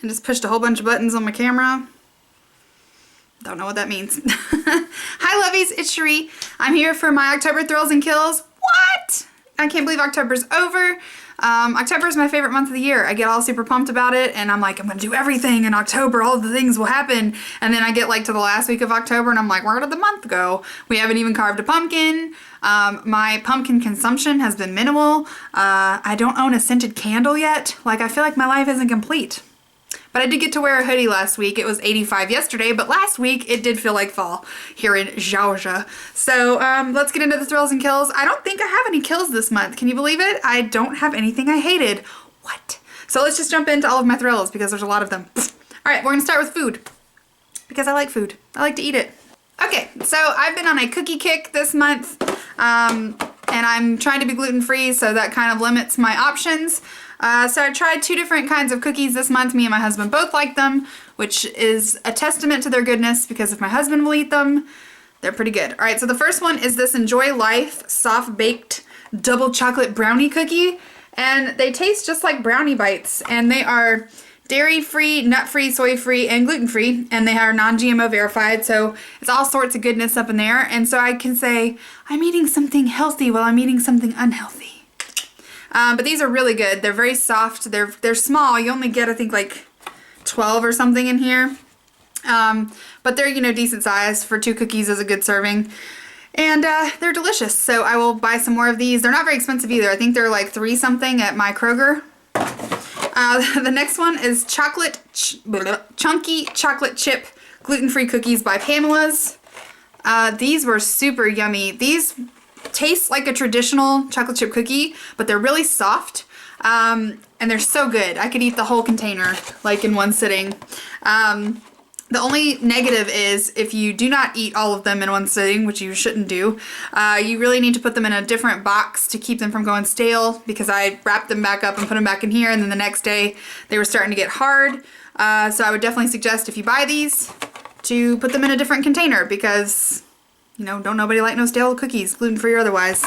and just pushed a whole bunch of buttons on my camera. Don't know what that means. Hi lovies, it's Cherie. I'm here for my October Thrills and Kills. What? I can't believe October's over. October is my favorite month of the year. I get all super pumped about it and I'm like, I'm gonna do everything in October, all the things will happen. And then I get like to the last week of October and I'm like, where did the month go? We haven't even carved a pumpkin. My pumpkin consumption has been minimal. I don't own a scented candle yet. Like, I feel like my life isn't complete. But I did get to wear a hoodie last week. It was 85 yesterday, but last week it did feel like fall here in Georgia. So let's get into the thrills and kills. I don't think I have any kills this month. Can you believe it? I don't have anything I hated. What? So let's just jump into all of my thrills because there's a lot of them. All right, we're gonna start with food because I like food. I like to eat it. Okay, so I've been on a cookie kick this month and I'm trying to be gluten-free, so that kind of limits my options. So I tried 2 different kinds of cookies this month. Me and my husband both like them, which is a testament to their goodness because if my husband will eat them, they're pretty good. All right, so the first one is this Enjoy Life soft baked double chocolate brownie cookie, and they taste just like brownie bites, and they are dairy-free, nut-free, soy-free, and gluten-free, and they are non-GMO verified, so it's all sorts of goodness up in there, and so I can say, I'm eating something healthy while I'm eating something unhealthy. But these are really good. They're very soft. They're small. You only get, I think, like 12 or something in here. But they're, you know, decent size for 2 cookies is a good serving. And they're delicious. So I will buy some more of these. They're not very expensive either. I think they're like 3 something at my Kroger. The next one is Chunky Chocolate Chip Gluten-Free Cookies by Pamela's. These were super yummy. These taste like a traditional chocolate chip cookie, but they're really soft, and they're so good. I could eat the whole container like in one sitting. The only negative is if you do not eat all of them in one sitting, which you shouldn't do, you really need to put them in a different box to keep them from going stale, because I wrapped them back up and put them back in here, and then the next day they were starting to get hard. So I would definitely suggest if you buy these to put them in a different container, because you know, don't nobody like no stale cookies, gluten-free or otherwise.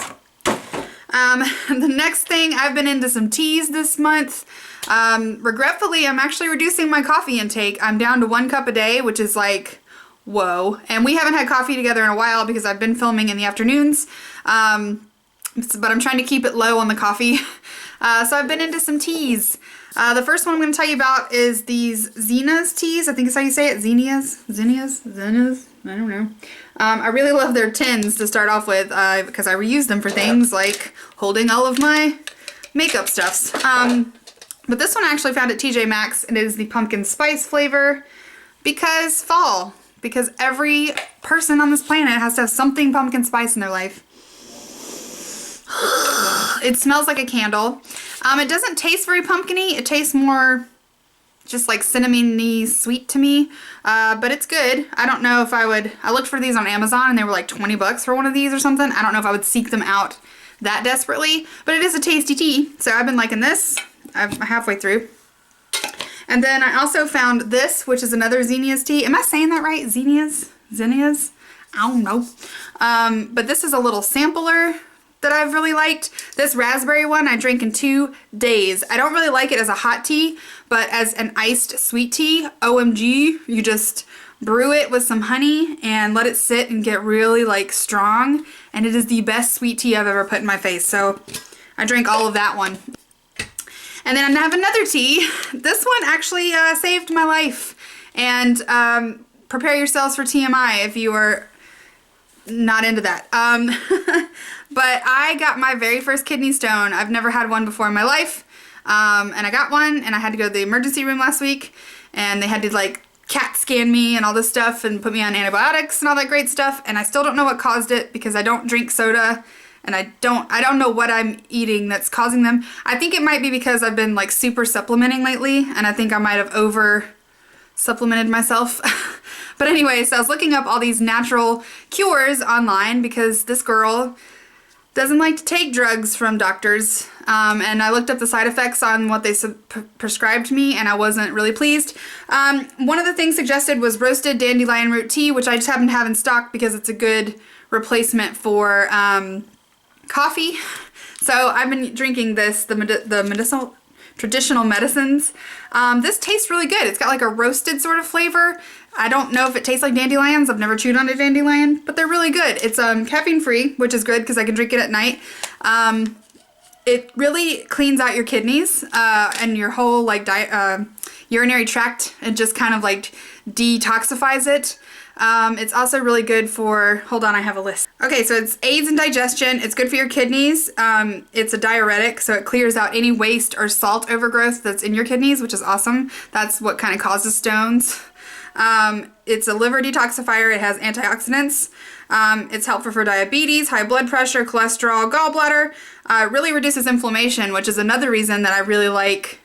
The next thing, I've been into some teas this month. Regretfully, I'm actually reducing my coffee intake. I'm down to 1 cup a day, which is like, whoa. And we haven't had coffee together in a while because I've been filming in the afternoons. But I'm trying to keep it low on the coffee. So I've been into some teas. The first one I'm going to tell you about is these Zena's teas. I think is how you say it. Zinnias? I don't know. I really love their tins to start off with because I reuse them for things like holding all of my makeup stuffs. But this one I actually found at TJ Maxx, and it is the pumpkin spice flavor because fall. Because every person on this planet has to have something pumpkin spice in their life. It smells like a candle. It doesn't taste very pumpkin-y. It tastes more just like cinnamony sweet to me, but it's good. I don't know if I would, I looked for these on Amazon and they were like 20 bucks for one of these or something. I don't know if I would seek them out that desperately, but it is a tasty tea. So I've been liking this. I'm halfway through. And then I also found this, which is another Zinnias tea. Am I saying that right? Zinnias? Zinnias? I don't know. But this is a little sampler that I've really liked. This raspberry one I drank in 2 days. I don't really like it as a hot tea, but as an iced sweet tea, OMG, you just brew it with some honey and let it sit and get really like strong, and it is the best sweet tea I've ever put in my face. So I drank all of that one. And then I have another tea. This one actually saved my life, and prepare yourselves for TMI if you are not into that. But I got my very first kidney stone. I've never had one before in my life. And I got one, and I had to go to the emergency room last week, and they had to like CAT scan me and all this stuff and put me on antibiotics and all that great stuff. And I still don't know what caused it because I don't drink soda, and I don't know what I'm eating that's causing them. I think it might be because I've been like super supplementing lately, and I think I might have over supplemented myself. But anyway, so I was looking up all these natural cures online because this girl doesn't like to take drugs from doctors, and I looked up the side effects on what they prescribed me, and I wasn't really pleased. One of the things suggested was roasted dandelion root tea, which I just happen to have in stock because it's a good replacement for coffee. So I've been drinking this, the medicinal traditional medicines. This tastes really good. It's got like a roasted sort of flavor. I don't know if it tastes like dandelions. I've never chewed on a dandelion, but they're really good. It's caffeine free, which is good because I can drink it at night. It really cleans out your kidneys and your whole like urinary tract. It just kind of like detoxifies it. It's also really good for, hold on, I have a list. Okay, so it's aids in digestion. It's good for your kidneys. It's a diuretic, so it clears out any waste or salt overgrowth that's in your kidneys, which is awesome. That's what kind of causes stones. It's a liver detoxifier. It has antioxidants. It's helpful for diabetes, high blood pressure, cholesterol, gallbladder. It really reduces inflammation, which is another reason that I really like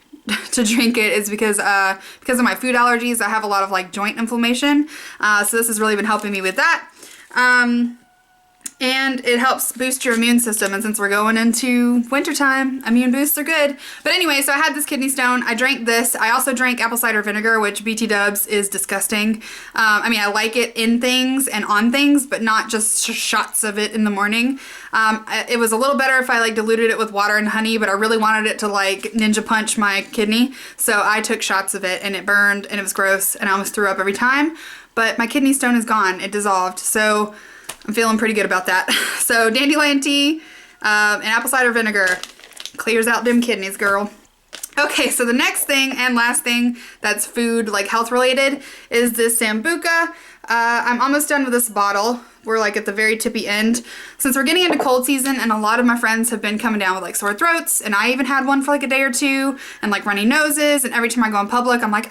to drink it, is because of my food allergies. I have a lot of like joint inflammation. So this has really been helping me with that. And it helps boost your immune system. And since we're going into wintertime, immune boosts are good. But anyway, so I had this kidney stone. I drank this. I also drank apple cider vinegar, which BT dubs is disgusting. I mean, I like it in things and on things, but not just shots of it in the morning. It was a little better if I like diluted it with water and honey, but I really wanted it to like ninja punch my kidney. So I took shots of it and it burned and it was gross and I almost threw up every time. But my kidney stone is gone. It dissolved. So I'm feeling pretty good about that. So dandelion tea and apple cider vinegar clears out them kidneys, girl. Okay, so the next thing and last thing that's food, like health related, is this Sambuca. I'm almost done with this bottle. We're like at the very tippy end. Since we're getting into cold season and a lot of my friends have been coming down with like sore throats, and I even had one for like a day or two, and like runny noses, and every time I go in public, I'm like,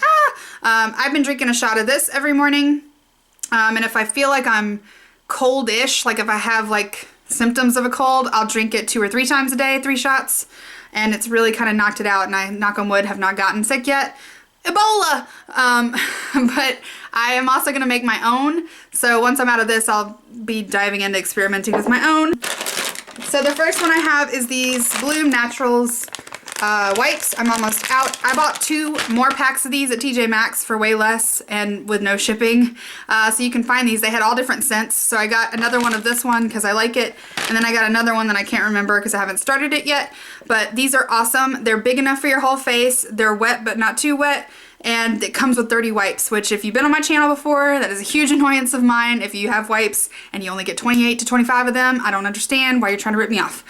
I've been drinking a shot of this every morning. And if I feel like I'm coldish, like if I have like symptoms of a cold, I'll drink it 2 or 3 times a day, 3 shots, and it's really kind of knocked it out, and I, knock on wood, have not gotten sick yet. Ebola! But I am also going to make my own, so once I'm out of this, I'll be diving into experimenting with my own. So the first one I have is these Bloom Naturals wipes. I'm almost out. I bought 2 more packs of these at TJ Maxx for way less and with no shipping. So you can find these. They had all different scents. So I got another one of this one because I like it. And then I got another one that I can't remember because I haven't started it yet. But these are awesome. They're big enough for your whole face. They're wet but not too wet. And it comes with 30 wipes, which if you've been on my channel before, that is a huge annoyance of mine. If you have wipes and you only get 28 to 25 of them, I don't understand why you're trying to rip me off.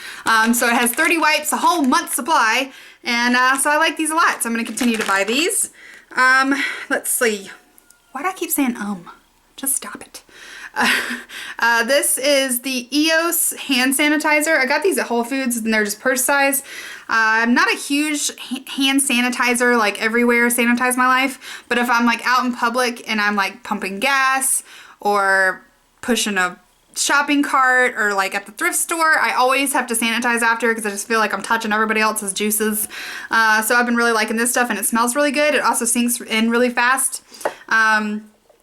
So it has 30 wipes, a whole month's supply, and so I like these a lot. So I'm going to continue to buy these. Let's see. Why do I keep saying Just stop it. This is the EOS hand sanitizer. I got these at Whole Foods and they're just purse size. I'm not a huge hand sanitizer, like everywhere sanitize my life, but if I'm like out in public and I'm like pumping gas or pushing a shopping cart or like at the thrift store, I always have to sanitize after because I just feel like I'm touching everybody else's juices. So I've been really liking this stuff and it smells really good. It also sinks in really fast.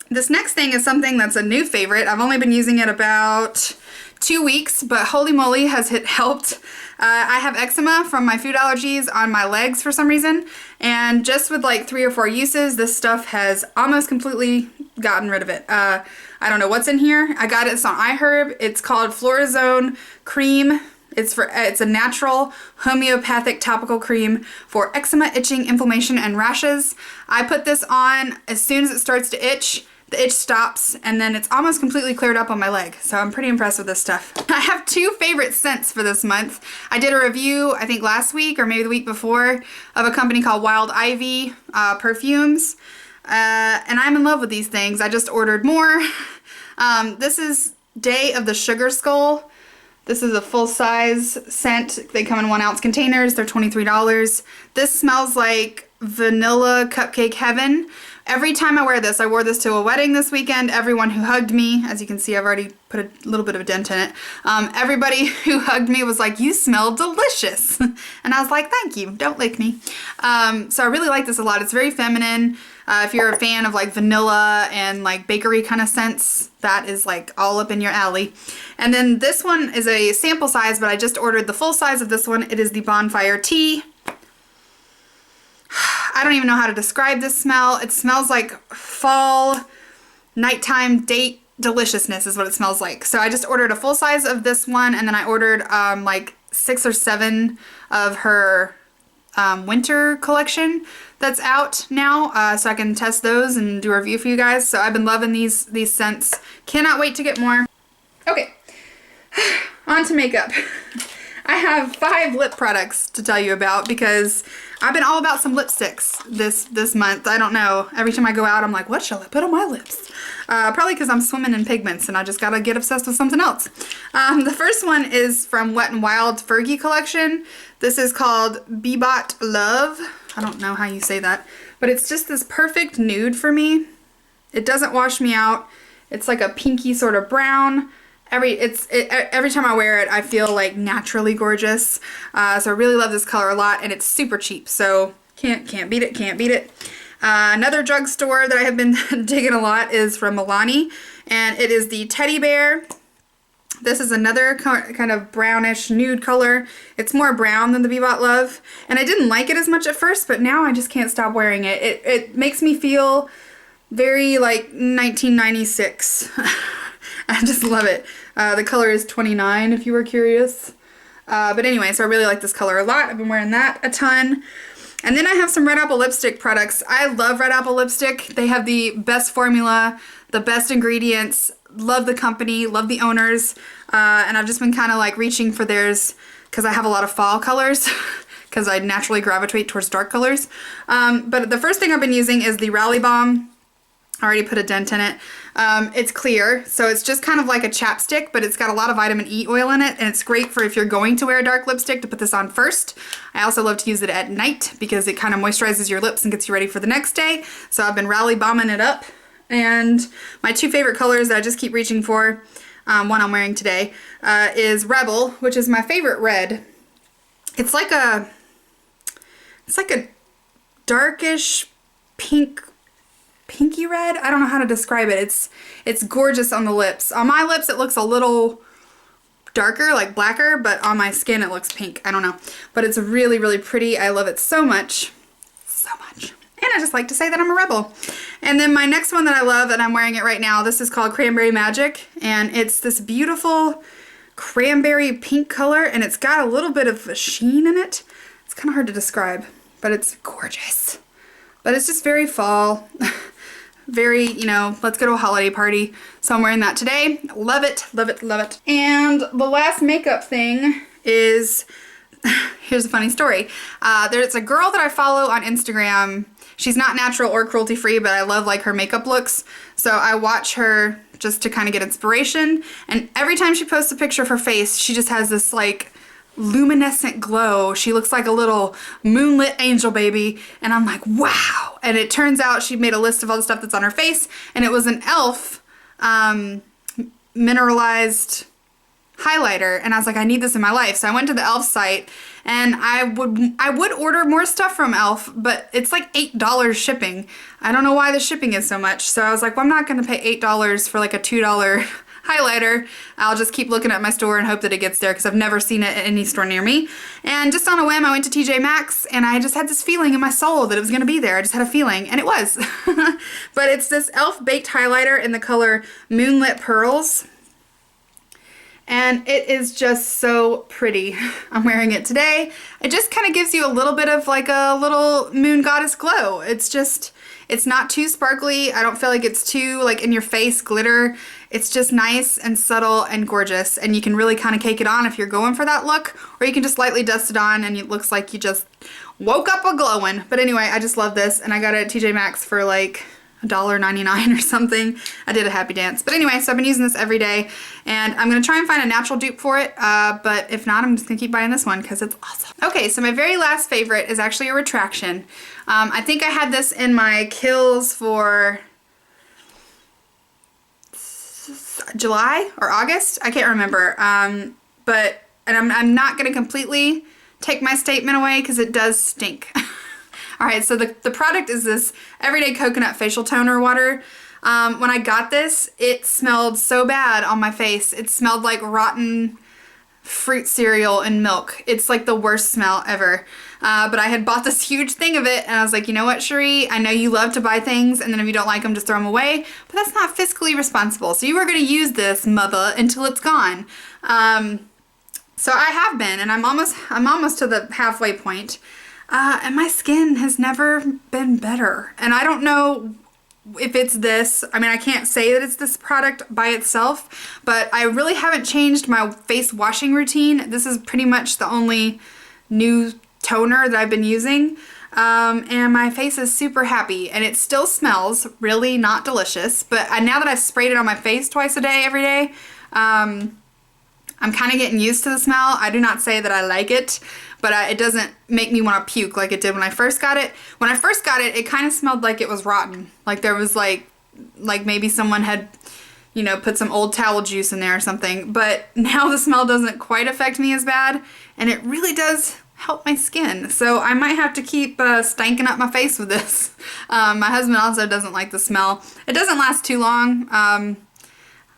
This next thing is something that's a new favorite. I've only been using it about 2 weeks, but holy moly has it helped. I have eczema from my food allergies on my legs for some reason, and just with like 3 or 4 uses, this stuff has almost completely gotten rid of it. I don't know what's in here. I got it on iHerb. It's called Florazone Cream. It's a natural homeopathic topical cream for eczema, itching, inflammation, and rashes. I put this on as soon as it starts to itch. The itch stops and then it's almost completely cleared up on my leg. So I'm pretty impressed with this stuff. I have 2 favorite scents for this month. I did a review, I think last week or maybe the week before, of a company called Wild Ivy perfumes. And I'm in love with these things. I just ordered more. This is Day of the Sugar Skull. This is a full-size scent. They come in 1-ounce containers. They're $23. This smells like vanilla cupcake heaven. Every time I wear this, I wore this to a wedding this weekend. Everyone who hugged me, as you can see, I've already put a little bit of a dent in it. Everybody who hugged me was like, "You smell delicious." And I was like, "Thank you, don't lick me." So I really like this a lot. It's very feminine. If you're a fan of like vanilla and like bakery kind of scents, that is like all up in your alley. And then this one is a sample size, but I just ordered the full size of this one. It is the Bonfire Tea. I don't even know how to describe this smell. It smells like fall, nighttime date deliciousness is what it smells like. So I just ordered a full size of this one, and then I ordered like 6 or 7 of her winter collection that's out now, so I can test those and do a review for you guys. So I've been loving these scents. Cannot wait to get more. Okay, on to makeup. I have 5 lip products to tell you about because I've been all about some lipsticks this month. I don't know. Every time I go out, I'm like, what shall I put on my lips? Probably because I'm swimming in pigments and I just gotta get obsessed with something else. The first one is from Wet n Wild Fergie collection. This is called Bebot Love. I don't know how you say that, but it's just this perfect nude for me. It doesn't wash me out. It's like a pinky sort of brown. Every time I wear it, I feel like naturally gorgeous. So I really love this color a lot, and it's super cheap. So can't beat it. Can't beat it. Another drugstore that I have been digging a lot is from Milani, and it is the Teddy Bear. This is another kind of brownish nude color. It's more brown than the Bebot Love, and I didn't like it as much at first, but now I just can't stop wearing it. It makes me feel very like 1996. I just love it. The color is 29 if you were curious. But anyway, so I really like this color a lot. I've been wearing that a ton. And then I have some Red Apple lipstick products. I love Red Apple lipstick. They have the best formula, the best ingredients. Love the company, love the owners. And I've just been kind of like reaching for theirs because I have a lot of fall colors because I naturally gravitate towards dark colors. But the first thing I've been using is the Rally Balm. I already put a dent in it. It's clear, so it's just kind of like a chapstick, but it's got a lot of vitamin E oil in it, and it's great for if you're going to wear a dark lipstick to put this on first. I also love to use it at night because it kind of moisturizes your lips and gets you ready for the next day. So I've been Rally Bombing it up. And my 2 favorite colors that I just keep reaching for, one I'm wearing today, is Rebel, which is my favorite red. It's like a darkish pinky red. I don't know how to describe it. It's gorgeous on the lips. On my lips it looks a little darker, like blacker, but on my skin it looks pink. I don't know. But it's really, really pretty. I love it so much. So much. And I just like to say that I'm a rebel. And then my next one that I love, and I'm wearing it right now, this is called Cranberry Magic, and it's this beautiful cranberry pink color, and it's got a little bit of a sheen in it. It's kind of hard to describe, but it's gorgeous. But it's just very fall. Very, you know, let's go to a holiday party. So I'm wearing that today. Love it, love it, love it. And the last makeup thing is, here's a funny story. There's a girl that I follow on Instagram. She's not natural or cruelty free, but I love like her makeup looks. So I watch her just to kind of get inspiration. And every time she posts a picture of her face, she just has this like luminescent glow. She looks like a little moonlit angel baby, and I'm like, wow. And it turns out she made a list of all the stuff that's on her face, and it was an e.l.f. Mineralized highlighter, and I was like, I need this in my life. So I went to the e.l.f. site, and I would order more stuff from e.l.f., but it's like $8 shipping. I don't know why the shipping is so much. So I was like, well, I'm not gonna pay $8 for like a $2 highlighter. I'll just keep looking at my store and hope that it gets there because I've never seen it at any store near me. And just on a whim, I went to TJ Maxx, and I just had this feeling in my soul that it was going to be there. I just had a feeling, and it was. But it's this e.l.f. baked highlighter in the color Moonlit Pearls. And it is just so pretty. I'm wearing it today. It just kind of gives you a little bit of like a little moon goddess glow. It's not too sparkly. I don't feel like it's too like in your face glitter. It's just nice and subtle and gorgeous, and you can really kind of cake it on if you're going for that look, or you can just lightly dust it on and it looks like you just woke up a glowing. But anyway, I just love this, and I got it at TJ Maxx for like $1.99 or something. I did a happy dance. But anyway, so I've been using this every day, and I'm going to try and find a natural dupe for it, but if not, I'm just going to keep buying this one because it's awesome. Okay, so my very last favorite is actually a retraction. I think I had this in my Kiehl's for July or August. I can't remember. And I'm not going to completely take my statement away because it does stink. Alright, so the product is this Everyday Coconut Facial Toner Water. When I got this, it smelled so bad on my face. It smelled like rotten fruit cereal and milk. It's like the worst smell ever. But I had bought this huge thing of it, and I was like, you know what, Cherie? I know you love to buy things, and then if you don't like them, just throw them away. But that's not fiscally responsible. So you are going to use this, mother, until it's gone. So I have been, and I'm almost to the halfway point. And my skin has never been better. And I don't know if it's this. I mean, I can't say that it's this product by itself, but I really haven't changed my face washing routine. This is pretty much the only new toner that I've been using. And my face is super happy, and it still smells really not delicious, but now that I've sprayed it on my face twice a day, every day, I'm kind of getting used to the smell. I do not say that I like it, but it doesn't make me want to puke like it did when I first got it. When I first got it, it kind of smelled like it was rotten. Like there was like maybe someone had, you know, put some old towel juice in there or something. But now the smell doesn't quite affect me as bad, and it really does help my skin. So I might have to keep stanking up my face with this. My husband also doesn't like the smell. It doesn't last too long.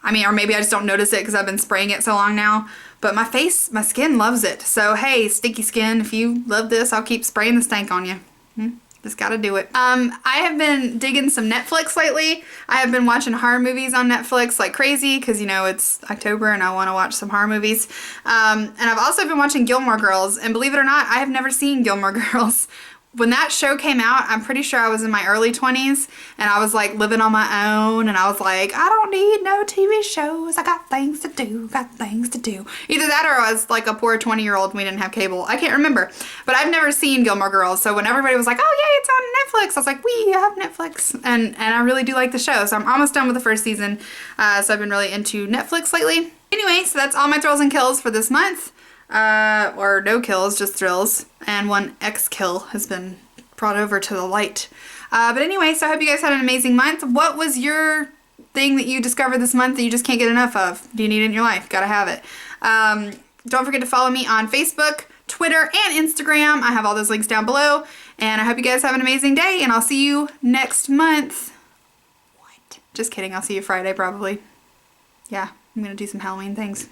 I mean, or maybe I just don't notice it because I've been spraying it so long now. But my skin loves it. So hey, stinky skin, if you love this, I'll keep spraying the stank on you. Just gotta do it. I have been digging some Netflix lately. I have been watching horror movies on Netflix like crazy because, you know, it's October and I want to watch some horror movies. And I've also been watching Gilmore Girls, and believe it or not, I have never seen Gilmore Girls. When that show came out, I'm pretty sure I was in my early 20s, and I was like living on my own, and I was like, I don't need no TV shows. I got things to do, Either that or I was like a poor 20-year-old and we didn't have cable. I can't remember. But I've never seen Gilmore Girls, so when everybody was like, oh yeah, it's on Netflix, I was like, we have Netflix. And I really do like the show, so I'm almost done with the first season. So I've been really into Netflix lately. Anyway, so that's all my thrills and kills for this month. Or no kills, just thrills, and one X kill has been brought over to the light. But anyway, so I hope you guys had an amazing month. What was your thing that you discovered this month that you just can't get enough of? Do you need it in your life? Gotta have it. Don't forget to follow me on Facebook, Twitter, and Instagram. I have all those links down below, and I hope you guys have an amazing day, and I'll see you next month. What? Just kidding, I'll see you Friday probably. Yeah, I'm gonna do some Halloween things.